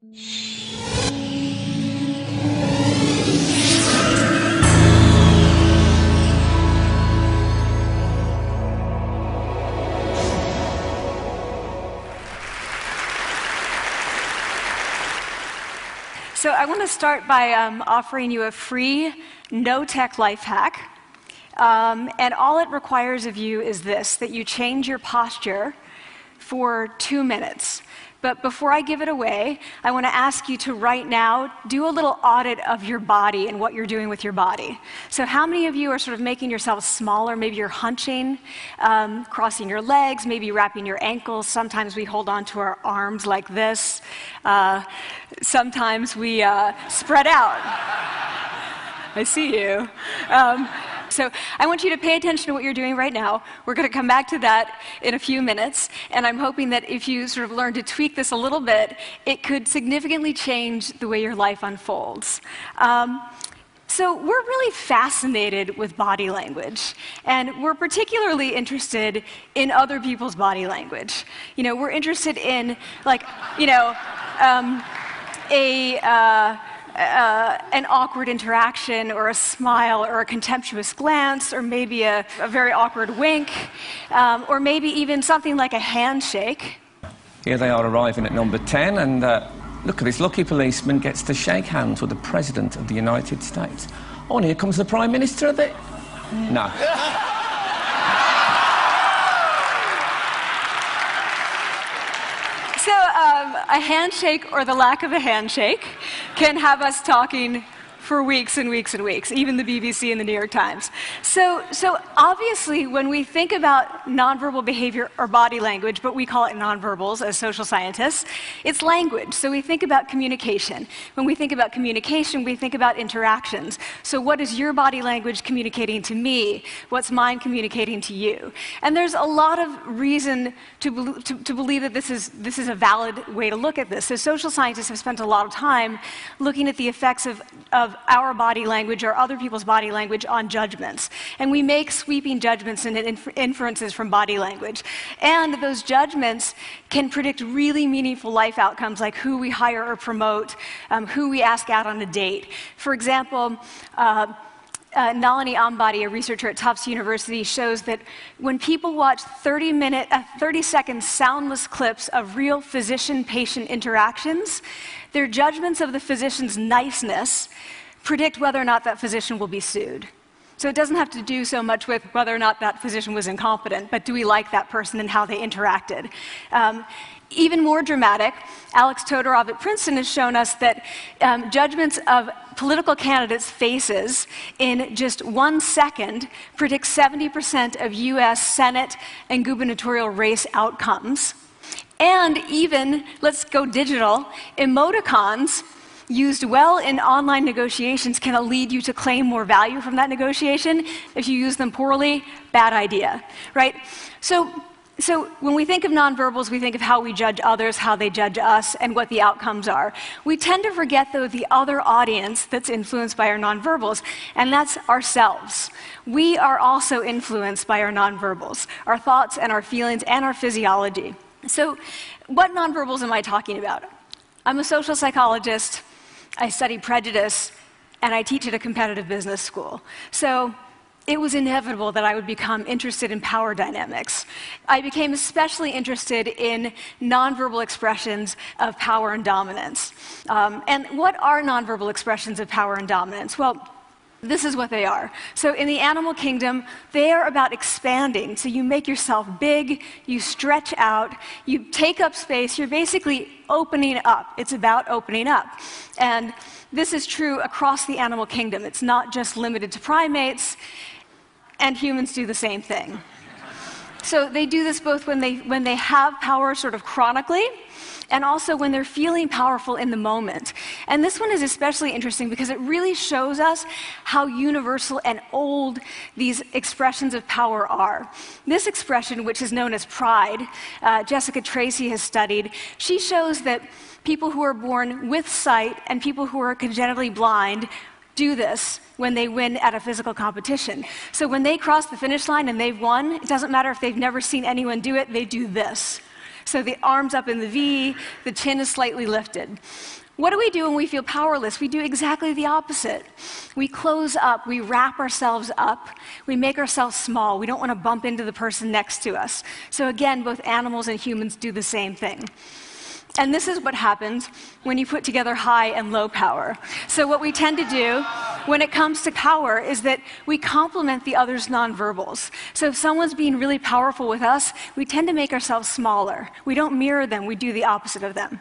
So I want to start by offering you a free, no-tech life hack. And all it requires of you is this, that you change your posture for 2 minutes. But before I give it away, I want to ask you to right now do a little audit of your body and what you're doing with your body. So how many of you are sort of making yourselves smaller? Maybe you're hunching, crossing your legs, maybe wrapping your ankles. Sometimes we hold on to our arms like this. Sometimes we spread out. I see you. So I want you to pay attention to what you're doing right now. We're going to come back to that in a few minutes, and I'm hoping that if you sort of learn to tweak this a little bit, it could significantly change the way your life unfolds. So we're really fascinated with body language, and we're particularly interested in other people's body language. You know, we're interested in, like, you know, an awkward interaction, or a smile, or a contemptuous glance, or maybe a very awkward wink, or maybe even something like a handshake. Here they are arriving at number 10, and look at this lucky policeman gets to shake hands with the President of the United States. Oh, and here comes the Prime Minister of it. No. So a handshake, or the lack of a handshake, can have us talking for weeks and weeks and weeks, even the BBC and the New York Times. So obviously, when we think about nonverbal behavior or body language, but we call it nonverbals as social scientists, it's language. So we think about communication. When we think about communication, we think about interactions. So what is your body language communicating to me? What's mine communicating to you? And there's a lot of reason to believe that this is a valid way to look at this. So social scientists have spent a lot of time looking at the effects of our body language or other people's body language on judgments. And we make sweeping judgments and inferences from body language. And those judgments can predict really meaningful life outcomes, like who we hire or promote, who we ask out on a date. For example, Nalini Ambady, a researcher at Tufts University, shows that when people watch 30-second soundless clips of real physician-patient interactions, their judgments of the physician's niceness predict whether or not that physician will be sued. So it doesn't have to do so much with whether or not that physician was incompetent, but do we like that person and how they interacted? Even more dramatic, Alex Todorov at Princeton has shown us that judgments of political candidates' faces in just 1 second predict 70% of US Senate and gubernatorial race outcomes. And even, let's go digital, emoticons used well in online negotiations can lead you to claim more value from that negotiation. If you use them poorly, bad idea, right? So when we think of nonverbals, we think of how we judge others, how they judge us, and what the outcomes are. We tend to forget, though, the other audience that's influenced by our nonverbals, and that's ourselves. We are also influenced by our nonverbals, our thoughts and our feelings and our physiology. So what nonverbals am I talking about? I'm a social psychologist, I study prejudice, and I teach at a competitive business school. So it was inevitable that I would become interested in power dynamics. I became especially interested in nonverbal expressions of power and dominance. And what are nonverbal expressions of power and dominance? Well, this is what they are. So in the animal kingdom, they are about expanding. So you make yourself big, you stretch out, you take up space, you're basically opening up. It's about opening up. And this is true across the animal kingdom. It's not just limited to primates, and humans do the same thing. So they do this both when they have power sort of chronically, and also when they're feeling powerful in the moment. And this one is especially interesting because it really shows us how universal and old these expressions of power are. This expression, which is known as pride, Jessica Tracy has studied, she shows that people who are born with sight and people who are congenitally blind do this when they win at a physical competition. So when they cross the finish line and they've won, it doesn't matter if they've never seen anyone do it, they do this. So the arms up in the V, the chin is slightly lifted. What do we do when we feel powerless? We do exactly the opposite. We close up, we wrap ourselves up, we make ourselves small. We don't want to bump into the person next to us. So again, both animals and humans do the same thing. And this is what happens when you put together high and low power. So what we tend to do when it comes to power is that we complement the other's nonverbals. So if someone's being really powerful with us, we tend to make ourselves smaller. We don't mirror them, we do the opposite of them.